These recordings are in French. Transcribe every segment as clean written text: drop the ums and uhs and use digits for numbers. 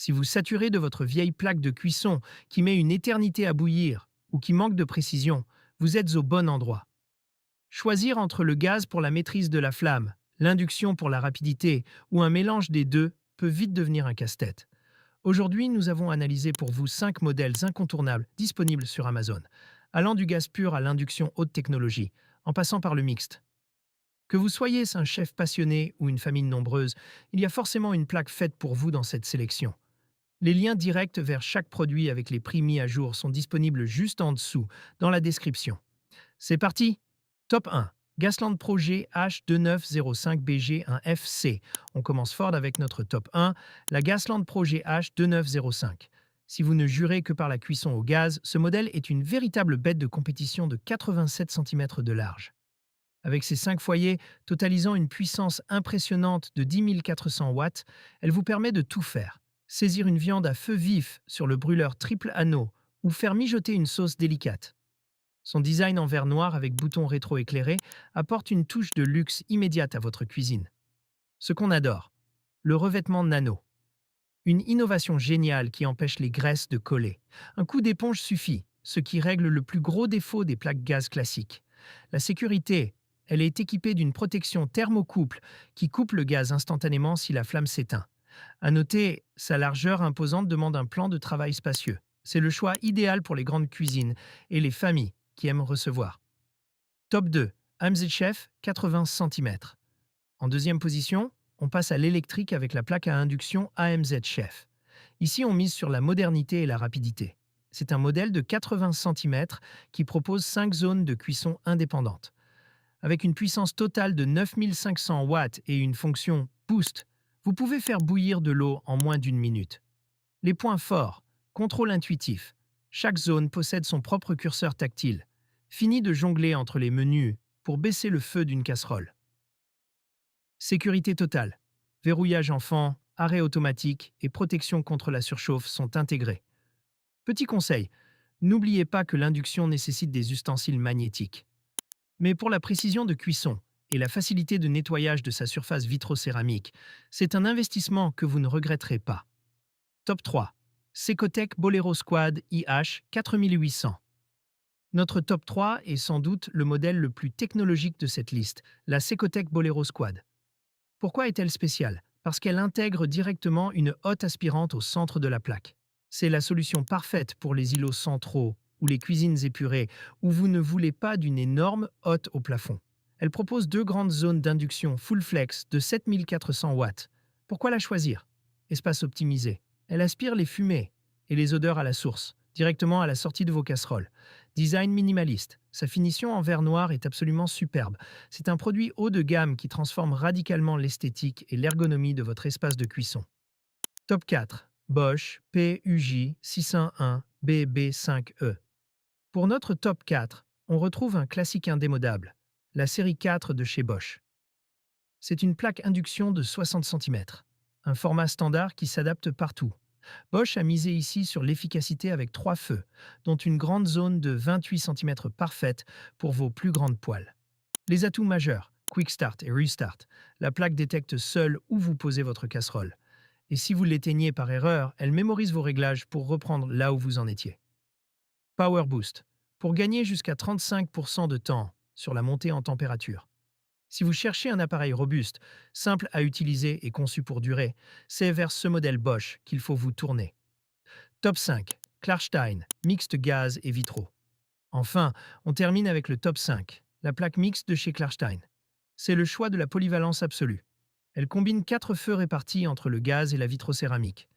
Si vous saturez de votre vieille plaque de cuisson qui met une éternité à bouillir ou qui manque de précision, vous êtes au bon endroit. Choisir entre le gaz pour la maîtrise de la flamme, l'induction pour la rapidité ou un mélange des deux peut vite devenir un casse-tête. Aujourd'hui, nous avons analysé pour vous 5 modèles incontournables disponibles sur Amazon, allant du gaz pur à l'induction haute technologie, en passant par le mixte. Que vous soyez un chef passionné ou une famille nombreuse, il y a forcément une plaque faite pour vous dans cette sélection. Les liens directs vers chaque produit avec les prix mis à jour sont disponibles juste en dessous, dans la description. C'est parti. Top 1. Gasland Pro GH2905BG1FC. On commence fort avec notre top 1, la Gasland Pro GH2905. Si vous ne jurez que par la cuisson au gaz, ce modèle est une véritable bête de compétition de 87 cm de large. Avec ses 5 foyers, totalisant une puissance impressionnante de 10 400 watts, elle vous permet de tout faire. Saisir une viande à feu vif sur le brûleur triple anneau ou faire mijoter une sauce délicate. Son design en verre noir avec bouton rétro-éclairé apporte une touche de luxe immédiate à votre cuisine. Ce qu'on adore, le revêtement nano. Une innovation géniale qui empêche les graisses de coller. Un coup d'éponge suffit, ce qui règle le plus gros défaut des plaques gaz classiques. La sécurité, elle est équipée d'une protection thermocouple qui coupe le gaz instantanément si la flamme s'éteint. À noter, sa largeur imposante demande un plan de travail spacieux. C'est le choix idéal pour les grandes cuisines et les familles qui aiment recevoir. Top 2. AMZ Chef 80 cm. En deuxième position, on passe à l'électrique avec la plaque à induction AMZ Chef. Ici, on mise sur la modernité et la rapidité. C'est un modèle de 80 cm qui propose 5 zones de cuisson indépendantes. Avec une puissance totale de 9500 watts et une fonction Boost, vous pouvez faire bouillir de l'eau en moins d'une minute. Les points forts, contrôle intuitif. Chaque zone possède son propre curseur tactile. Fini de jongler entre les menus pour baisser le feu d'une casserole. Sécurité totale. Verrouillage enfant, arrêt automatique et protection contre la surchauffe sont intégrés. Petit conseil, n'oubliez pas que l'induction nécessite des ustensiles magnétiques. Mais pour la précision de cuisson et la facilité de nettoyage de sa surface vitrocéramique, c'est un investissement que vous ne regretterez pas. Top 3. Secotech Bolero Squad IH 4800. Notre top 3 est sans doute le modèle le plus technologique de cette liste, la Secotech Bolero Squad. Pourquoi est-elle spéciale? Parce qu'elle intègre directement une hotte aspirante au centre de la plaque. C'est la solution parfaite pour les îlots centraux ou les cuisines épurées où vous ne voulez pas d'une énorme hotte au plafond. Elle propose 2 grandes zones d'induction full flex de 7400 watts. Pourquoi la choisir? Espace optimisé. Elle aspire les fumées et les odeurs à la source, directement à la sortie de vos casseroles. Design minimaliste. Sa finition en verre noir est absolument superbe. C'est un produit haut de gamme qui transforme radicalement l'esthétique et l'ergonomie de votre espace de cuisson. Top 4. Bosch PUJ 601 BB5E. Pour notre top 4, on retrouve un classique indémodable, la série 4 de chez Bosch. C'est une plaque induction de 60 cm, un format standard qui s'adapte partout. Bosch a misé ici sur l'efficacité avec 3 feux, dont une grande zone de 28 cm parfaite pour vos plus grandes poêles. Les atouts majeurs, Quick Start et Restart. La plaque détecte seule où vous posez votre casserole. Et si vous l'éteignez par erreur, elle mémorise vos réglages pour reprendre là où vous en étiez. Power Boost. Pour gagner jusqu'à 35% de temps sur la montée en température. Si vous cherchez un appareil robuste, simple à utiliser et conçu pour durer, c'est vers ce modèle Bosch qu'il faut vous tourner. Top 5. Klarstein, mixte gaz et vitraux. Enfin, on termine avec le top 5, la plaque mixte de chez Klarstein. C'est le choix de la polyvalence absolue. Elle combine 4 feux répartis entre le gaz et la vitrocéramique.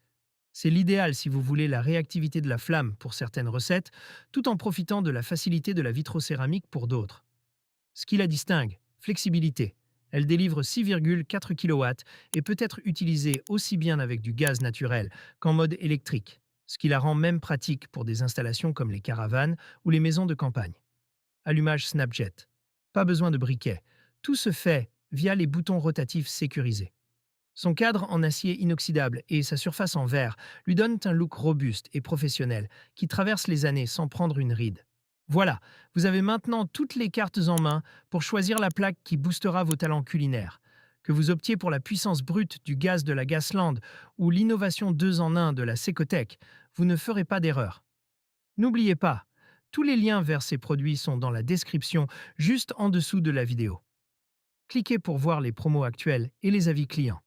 C'est l'idéal si vous voulez la réactivité de la flamme pour certaines recettes, tout en profitant de la facilité de la vitrocéramique pour d'autres. Ce qui la distingue, flexibilité. Elle délivre 6,4 kW et peut être utilisée aussi bien avec du gaz naturel qu'en mode électrique, ce qui la rend même pratique pour des installations comme les caravanes ou les maisons de campagne. Allumage Snapjet. Pas besoin de briquet. Tout se fait via les boutons rotatifs sécurisés. Son cadre en acier inoxydable et sa surface en verre lui donnent un look robuste et professionnel qui traverse les années sans prendre une ride. Voilà, vous avez maintenant toutes les cartes en main pour choisir la plaque qui boostera vos talents culinaires. Que vous optiez pour la puissance brute du gaz de la Gasland ou l'innovation 2 en 1 de la Secotech, vous ne ferez pas d'erreur. N'oubliez pas, tous les liens vers ces produits sont dans la description juste en dessous de la vidéo. Cliquez pour voir les promos actuels et les avis clients.